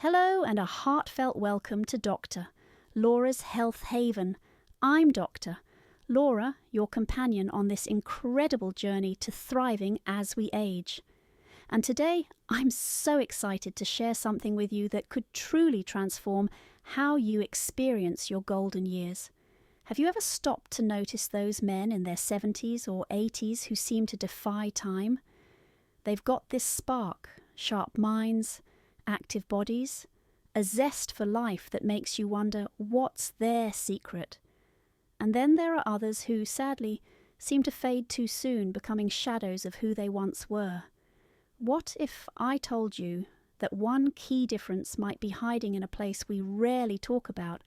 Hello and a heartfelt welcome to Doctor, Laura's Health Haven. I'm Doctor, Laura, your companion on this incredible journey to thriving as we age. And today, I'm so excited to share something with you that could truly transform how you experience your golden years. Have you ever stopped to notice those men in their 70s or 80s who seem to defy time? They've got this spark, sharp minds, active bodies, a zest for life that makes you wonder what's their secret. And then there are others who, sadly, seem to fade too soon, becoming shadows of who they once were. What if I told you that one key difference might be hiding in a place we rarely talk about,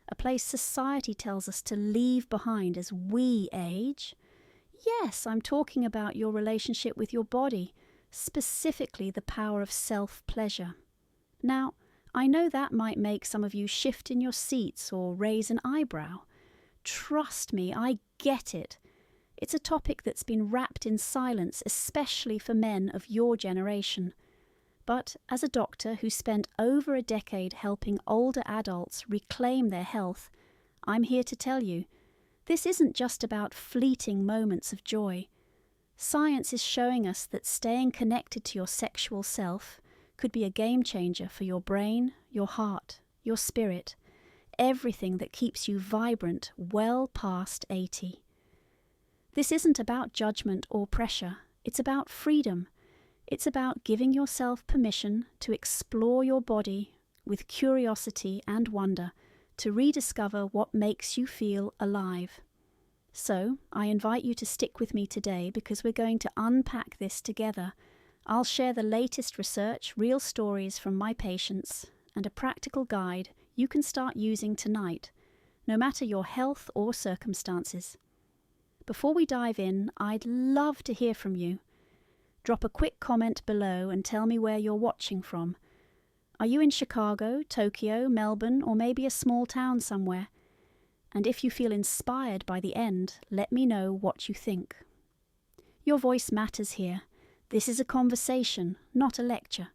a place society tells us to leave behind as we age? Yes, I'm talking about your relationship with your body, specifically the power of self-pleasure. Now, I know that might make some of you shift in your seats or raise an eyebrow. Trust me, I get it. It's a topic that's been wrapped in silence, especially for men of your generation. But as a doctor who spent over a decade helping older adults reclaim their health, I'm here to tell you, this isn't just about fleeting moments of joy. Science is showing us that staying connected to your sexual self could be a game changer for your brain, your heart, your spirit, everything that keeps you vibrant well past 80. This isn't about judgment or pressure, it's about freedom. It's about giving yourself permission to explore your body with curiosity and wonder, to rediscover what makes you feel alive. So, I invite you to stick with me today because we're going to unpack this together. I'll share the latest research, real stories from my patients, and a practical guide you can start using tonight, no matter your health or circumstances. Before we dive in, I'd love to hear from you. Drop a quick comment below and tell me where you're watching from. Are you in Chicago, Tokyo, Melbourne, or maybe a small town somewhere? And if you feel inspired by the end, let me know what you think. Your voice matters here. This is a conversation, not a lecture.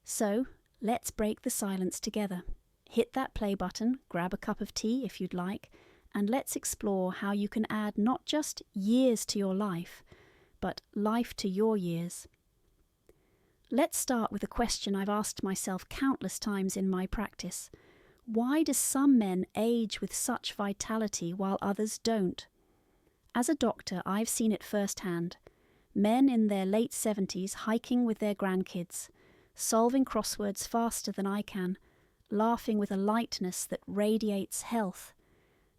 So, let's break the silence together. Hit that play button, grab a cup of tea if you'd like, and let's explore how you can add not just years to your life, but life to your years. Let's start with a question I've asked myself countless times in my practice. Why do some men age with such vitality while others don't? As a doctor, I've seen it firsthand. Men in their late 70s hiking with their grandkids, solving crosswords faster than I can, laughing with a lightness that radiates health.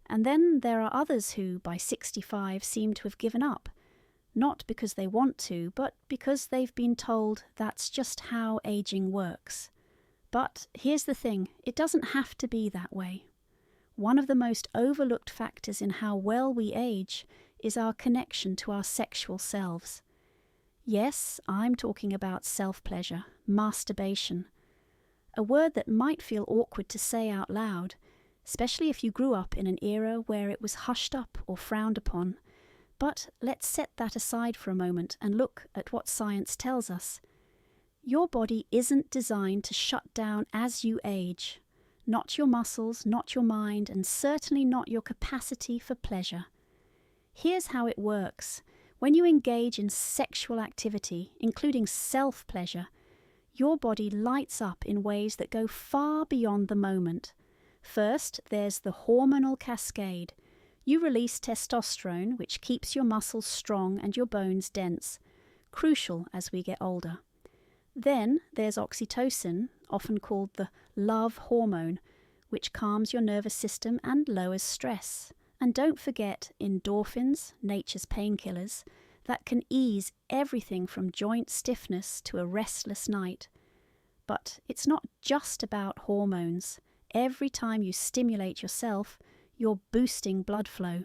And then there are others who, by 65, seem to have given up, not because they want to, but because they've been told that's just how aging works. But here's the thing, it doesn't have to be that way. One of the most overlooked factors in how well we age is our connection to our sexual selves. Yes, I'm talking about self-pleasure, masturbation. A word that might feel awkward to say out loud, especially if you grew up in an era where it was hushed up or frowned upon. But let's set that aside for a moment and look at what science tells us. Your body isn't designed to shut down as you age. Not your muscles, not your mind, and certainly not your capacity for pleasure. Here's how it works. When you engage in sexual activity, including self-pleasure, your body lights up in ways that go far beyond the moment. First, there's the hormonal cascade. You release testosterone, which keeps your muscles strong and your bones dense, crucial as we get older. Then there's oxytocin, often called the love hormone, which calms your nervous system and lowers stress. And don't forget endorphins, nature's painkillers, that can ease everything from joint stiffness to a restless night. But it's not just about hormones. Every time you stimulate yourself, you're boosting blood flow.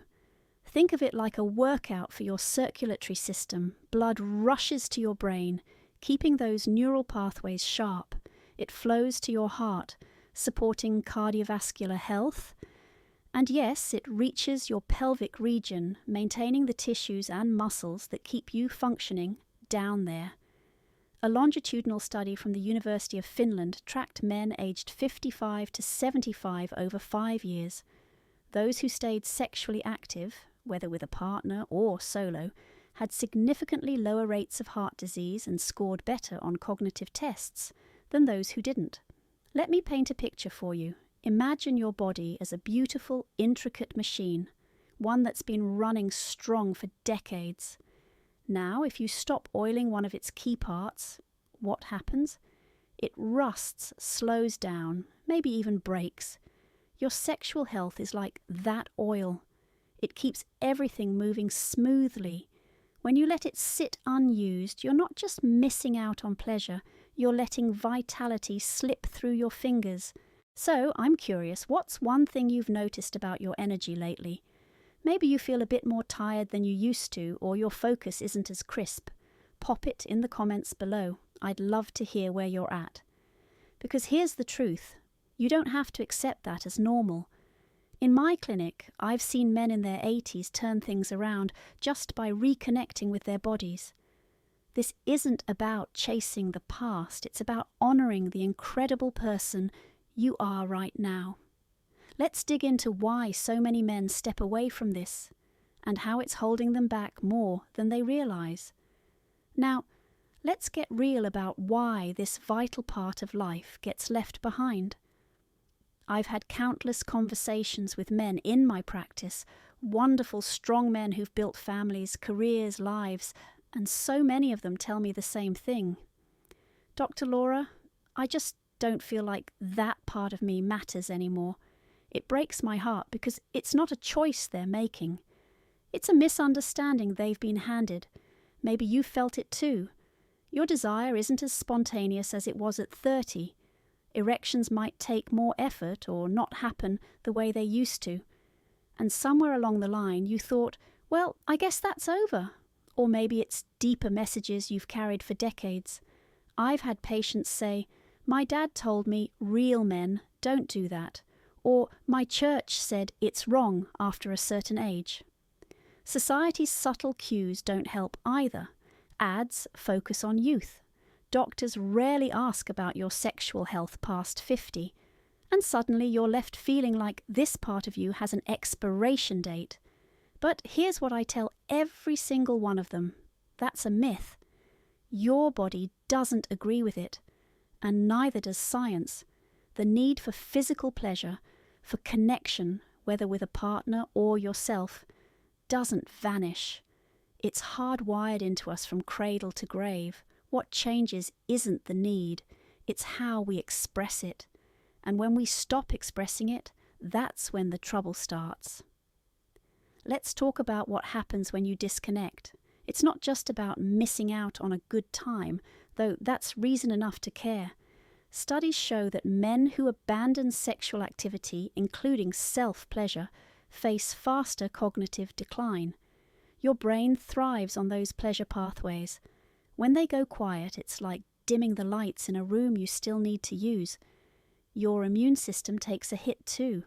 Think of it like a workout for your circulatory system. Blood rushes to your brain, keeping those neural pathways sharp. It flows to your heart, supporting cardiovascular health. And yes, it reaches your pelvic region, maintaining the tissues and muscles that keep you functioning down there. A longitudinal study from the University of Finland tracked men aged 55 to 75 over 5 years. Those who stayed sexually active, whether with a partner or solo, had significantly lower rates of heart disease and scored better on cognitive tests than those who didn't. Let me paint a picture for you. Imagine your body as a beautiful, intricate machine, one that's been running strong for decades. Now, if you stop oiling one of its key parts, what happens? It rusts, slows down, maybe even breaks. Your sexual health is like that oil. It keeps everything moving smoothly. When you let it sit unused, you're not just missing out on pleasure, you're letting vitality slip through your fingers. So, I'm curious, what's one thing you've noticed about your energy lately? Maybe you feel a bit more tired than you used to, or your focus isn't as crisp. Pop it in the comments below. I'd love to hear where you're at. Because here's the truth. You don't have to accept that as normal. In my clinic, I've seen men in their 80s turn things around just by reconnecting with their bodies. This isn't about chasing the past. It's about honouring the incredible person you are right now. Let's dig into why so many men step away from this and how it's holding them back more than they realise. Now, let's get real about why this vital part of life gets left behind. I've had countless conversations with men in my practice, wonderful, strong men who've built families, careers, lives, and so many of them tell me the same thing. Dr. Laura, I just don't feel like that part of me matters anymore. It breaks my heart because it's not a choice they're making. It's a misunderstanding they've been handed. Maybe you felt it too. Your desire isn't as spontaneous as it was at 30. Erections might take more effort or not happen the way they used to. And somewhere along the line you thought, well, I guess that's over. Or maybe it's deeper messages you've carried for decades. I've had patients say, my dad told me real men don't do that. Or my church said it's wrong after a certain age. Society's subtle cues don't help either. Ads focus on youth. Doctors rarely ask about your sexual health past 50. And suddenly you're left feeling like this part of you has an expiration date. But here's what I tell every single one of them. That's a myth. Your body doesn't agree with it. And neither does science. The need for physical pleasure, for connection, whether with a partner or yourself, doesn't vanish. It's hardwired into us from cradle to grave. What changes isn't the need, it's how we express it. And when we stop expressing it, that's when the trouble starts. Let's talk about what happens when you disconnect. It's not just about missing out on a good time, though that's reason enough to care. Studies show that men who abandon sexual activity, including self-pleasure, face faster cognitive decline. Your brain thrives on those pleasure pathways. When they go quiet, it's like dimming the lights in a room you still need to use. Your immune system takes a hit too.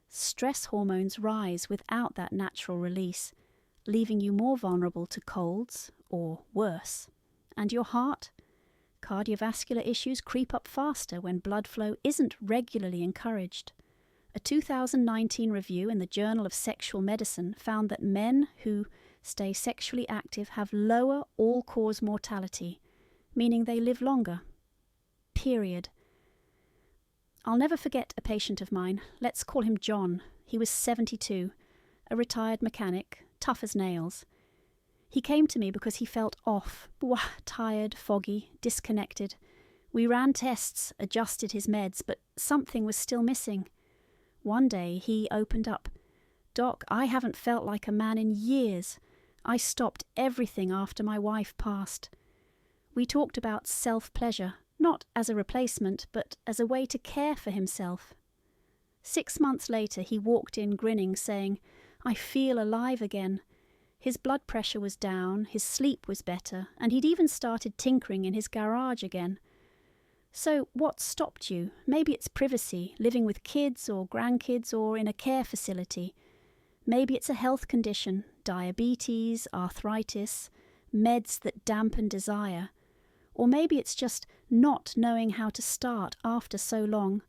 Stress hormones rise without that natural release, leaving you more vulnerable to colds, or worse. And your heart? Cardiovascular issues creep up faster when blood flow isn't regularly encouraged. A 2019 review in the Journal of Sexual Medicine found that men who stay sexually active have lower all-cause mortality, meaning they live longer. Period. I'll never forget a patient of mine. Let's call him John. He was 72, a retired mechanic, tough as nails. He came to me because he felt off, tired, foggy, disconnected. We ran tests, adjusted his meds, but something was still missing. One day he opened up. Doc, I haven't felt like a man in years. I stopped everything after my wife passed. We talked about self-pleasure, not as a replacement, but as a way to care for himself. 6 months later he walked in grinning, saying, I feel alive again. His blood pressure was down, his sleep was better, and he'd even started tinkering in his garage again. So what stopped you? Maybe it's privacy, living with kids or grandkids or in a care facility. Maybe it's a health condition, diabetes, arthritis, meds that dampen desire. Or maybe it's just not knowing how to start after so long.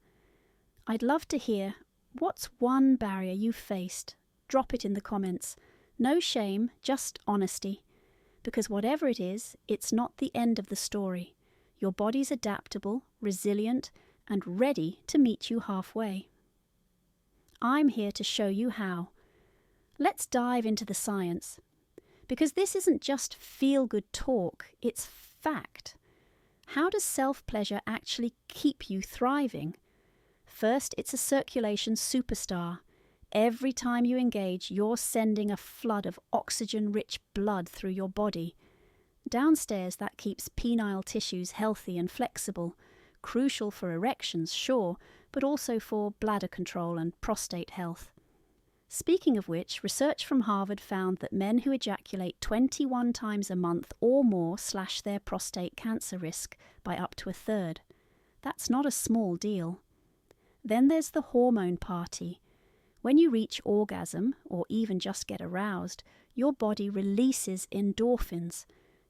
I'd love to hear, what's one barrier you've faced? Drop it in the comments. No shame, just honesty. Because whatever it is, it's not the end of the story. Your body's adaptable, resilient, and ready to meet you halfway. I'm here to show you how. Let's dive into the science. Because this isn't just feel-good talk, it's fact. How does self-pleasure actually keep you thriving? First, it's a circulation superstar. Every time you engage, you're sending a flood of oxygen-rich blood through your body. Downstairs, that keeps penile tissues healthy and flexible, crucial for erections, sure, but also for bladder control and prostate health. Speaking of which, research from Harvard found that men who ejaculate 21 times a month or more slash their prostate cancer risk by up to a third. That's not a small deal. Then there's the hormone party. When you reach orgasm, or even just get aroused, your body releases endorphins,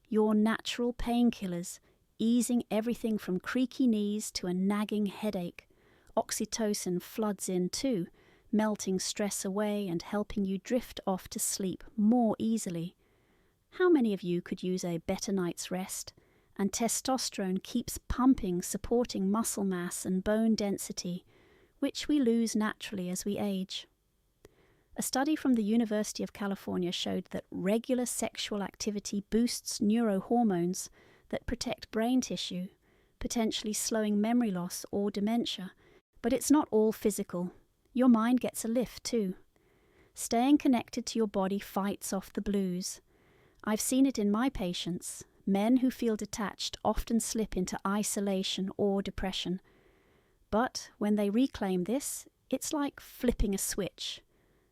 your natural painkillers, easing everything from creaky knees to a nagging headache. Oxytocin floods in too, melting stress away and helping you drift off to sleep more easily. How many of you could use a better night's rest? And testosterone keeps pumping, supporting muscle mass and bone density, which we lose naturally as we age. A study from the University of California showed that regular sexual activity boosts neurohormones that protect brain tissue, potentially slowing memory loss or dementia. But it's not all physical. Your mind gets a lift too. Staying connected to your body fights off the blues. I've seen it in my patients. Men who feel detached often slip into isolation or depression. But when they reclaim this, it's like flipping a switch.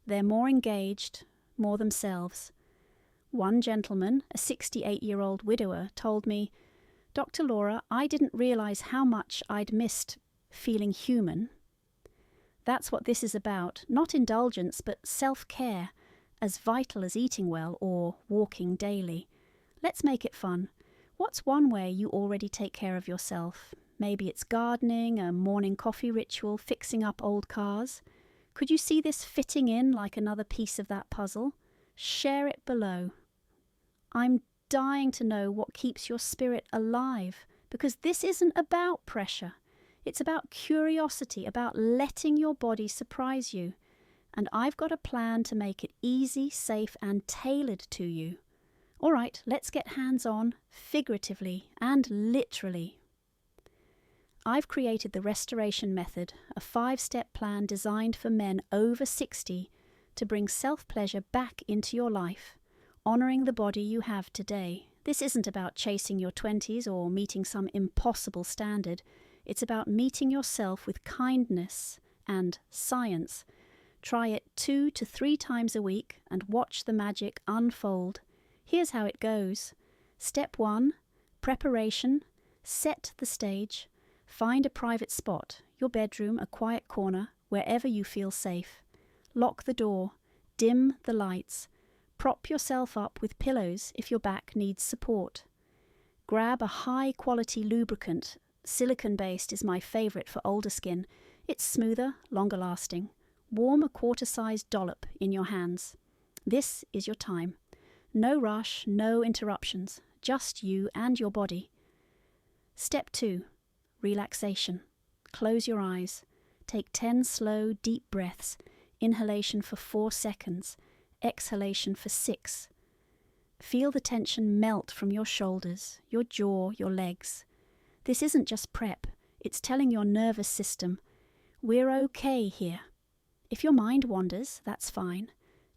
They're more engaged, more themselves. One gentleman, a 68-year-old widower, told me, "Dr. Laura, I didn't realize how much I'd missed feeling human." That's what this is about, not indulgence, but self-care, as vital as eating well or walking daily. Let's make it fun. What's one way you already take care of yourself? Maybe it's gardening, a morning coffee ritual, fixing up old cars. Could you see this fitting in like another piece of that puzzle? Share it below. I'm dying to know what keeps your spirit alive, because this isn't about pressure. It's about curiosity, about letting your body surprise you. And I've got a plan to make it easy, safe, and tailored to you. All right, let's get hands-on, figuratively and literally. I've created the Restoration Method, a 5-step plan designed for men over 60 to bring self-pleasure back into your life, honouring the body you have today. This isn't about chasing your 20s or meeting some impossible standard. It's about meeting yourself with kindness and science. Try it 2 to 3 times a week and watch the magic unfold. Here's how it goes. Step 1, preparation. Set the stage. Find a private spot, your bedroom, a quiet corner, wherever you feel safe. Lock the door. Dim the lights. Prop yourself up with pillows if your back needs support. Grab a high-quality lubricant. Silicone-based is my favourite for older skin. It's smoother, longer-lasting. Warm a quarter-sized dollop in your hands. This is your time. No rush, no interruptions. Just you and your body. Step 2. Relaxation. Close your eyes. Take 10 slow, deep breaths. Inhalation for 4 seconds. Exhalation for 6. Feel the tension melt from your shoulders, your jaw, your legs. This isn't just prep. It's telling your nervous system, we're okay here. If your mind wanders, that's fine.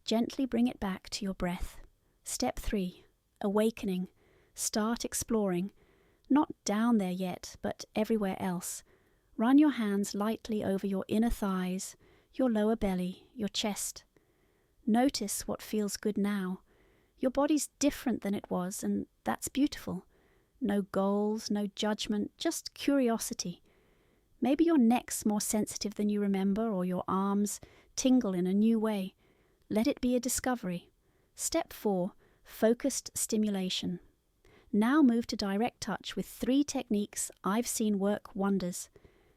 Gently bring it back to your breath. Step 3. Awakening. Start exploring. Not down there yet, but everywhere else. Run your hands lightly over your inner thighs, your lower belly, your chest. Notice what feels good now. Your body's different than it was, and that's beautiful. No goals, no judgment, just curiosity. Maybe your neck's more sensitive than you remember, or your arms tingle in a new way. Let it be a discovery. Step 4. Focused stimulation. Now move to direct touch with 3 techniques I've seen work wonders.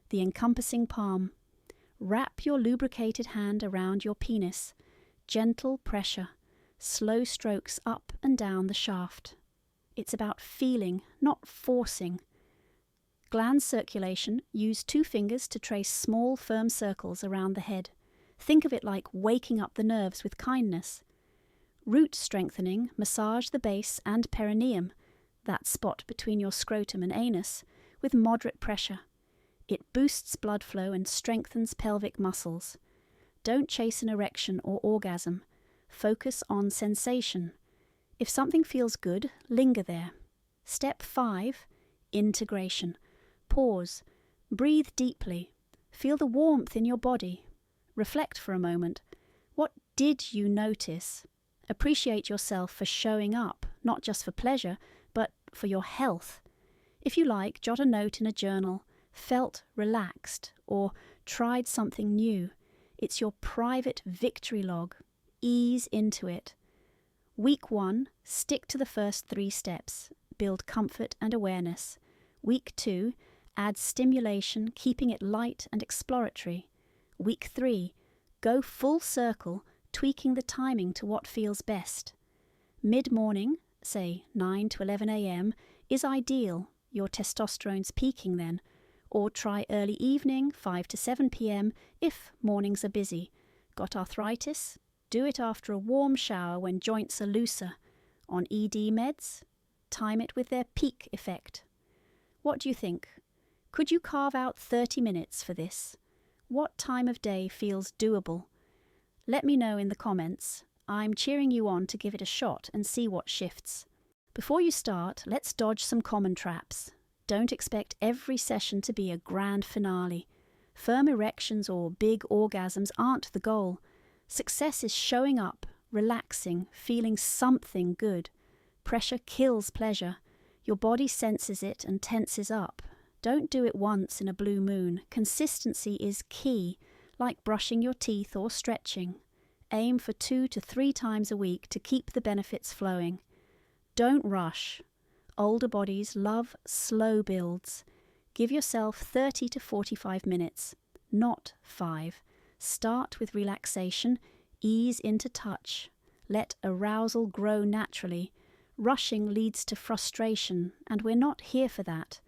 The encompassing palm. Wrap your lubricated hand around your penis. Gentle pressure. Slow strokes up and down the shaft. It's about feeling, not forcing. Gland circulation. Use 2 fingers to trace small, firm circles around the head. Think of it like waking up the nerves with kindness. Root strengthening. Massage the base and perineum, that spot between your scrotum and anus, with moderate pressure. It boosts blood flow and strengthens pelvic muscles. Don't chase an erection or orgasm. Focus on sensation. If something feels good, linger there. Step 5. Integration. Pause. Breathe deeply. Feel the warmth in your body. Reflect for a moment. What did you notice? Appreciate yourself for showing up, not just for pleasure, but for your health. If you like, jot a note in a journal. Felt relaxed, or tried something new. It's your private victory log. Ease into it. Week 1, stick to the first 3 steps. Build comfort and awareness. Week 2, add stimulation, keeping it light and exploratory. Week 3, go full circle, tweaking the timing to what feels best. Mid-morning, say 9 to 11 a.m, is ideal. Your testosterone's peaking then. Or try early evening, 5 to 7 p.m, if mornings are busy. Got arthritis? Do it after a warm shower when joints are looser. On ED meds? Time it with their peak effect. What do you think? Could you carve out 30 minutes for this? What time of day feels doable? Let me know in the comments. I'm cheering you on to give it a shot and see what shifts. Before you start, let's dodge some common traps. Don't expect every session to be a grand finale. Firm erections or big orgasms aren't the goal. Success is showing up, relaxing, feeling something good. Pressure kills pleasure. Your body senses it and tenses up. Don't do it once in a blue moon. Consistency is key, like brushing your teeth or stretching. Aim for 2 to 3 times a week to keep the benefits flowing. Don't rush. Older bodies love slow builds. Give yourself 30 to 45 minutes, not 5. Start with relaxation, ease into touch. Let arousal grow naturally. Rushing leads to frustration, and we're not here for that.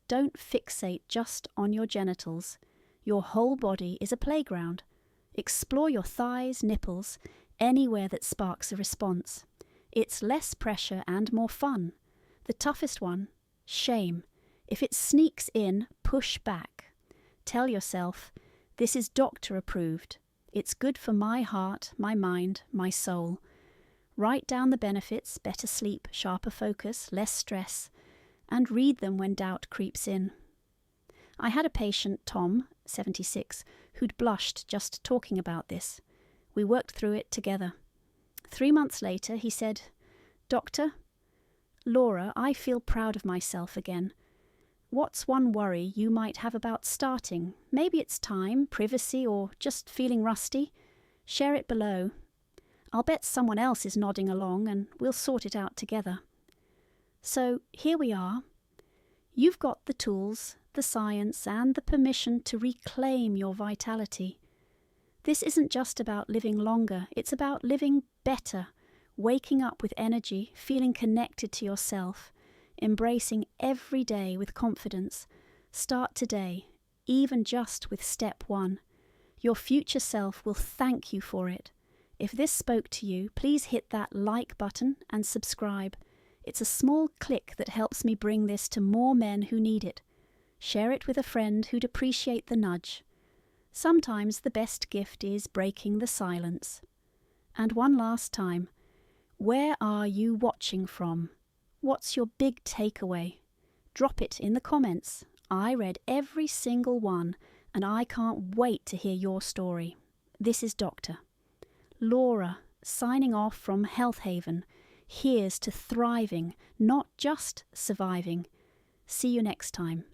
Don't fixate just on your genitals. Your whole body is a playground. Explore your thighs, nipples, anywhere that sparks a response. It's less pressure and more fun. The toughest one, shame. If it sneaks in, push back. Tell yourself, this is doctor approved. It's good for my heart, my mind, my soul. Write down the benefits: better sleep, sharper focus, less stress, and read them when doubt creeps in. I had a patient, Tom, 76, who'd blushed just talking about this. We worked through it together. 3 months later, he said, "Doctor, Laura, I feel proud of myself again. What's one worry you might have about starting? Maybe it's time, privacy, or just feeling rusty? Share it below. I'll bet someone else is nodding along and we'll sort it out together." So here we are. You've got the tools, the science, and the permission to reclaim your vitality. This isn't just about living longer, it's about living better, waking up with energy, feeling connected to yourself, embracing every day with confidence. Start today, even just with step 1. Your future self will thank you for it. If this spoke to you, please hit that like button and subscribe. It's a small click that helps me bring this to more men who need it. Share it with a friend who'd appreciate the nudge. Sometimes the best gift is breaking the silence. And one last time, where are you watching from? What's your big takeaway? Drop it in the comments. I read every single one, and I can't wait to hear your story. This is Dr. Laura, signing off from Health Haven. Here's to thriving, not just surviving. See you next time.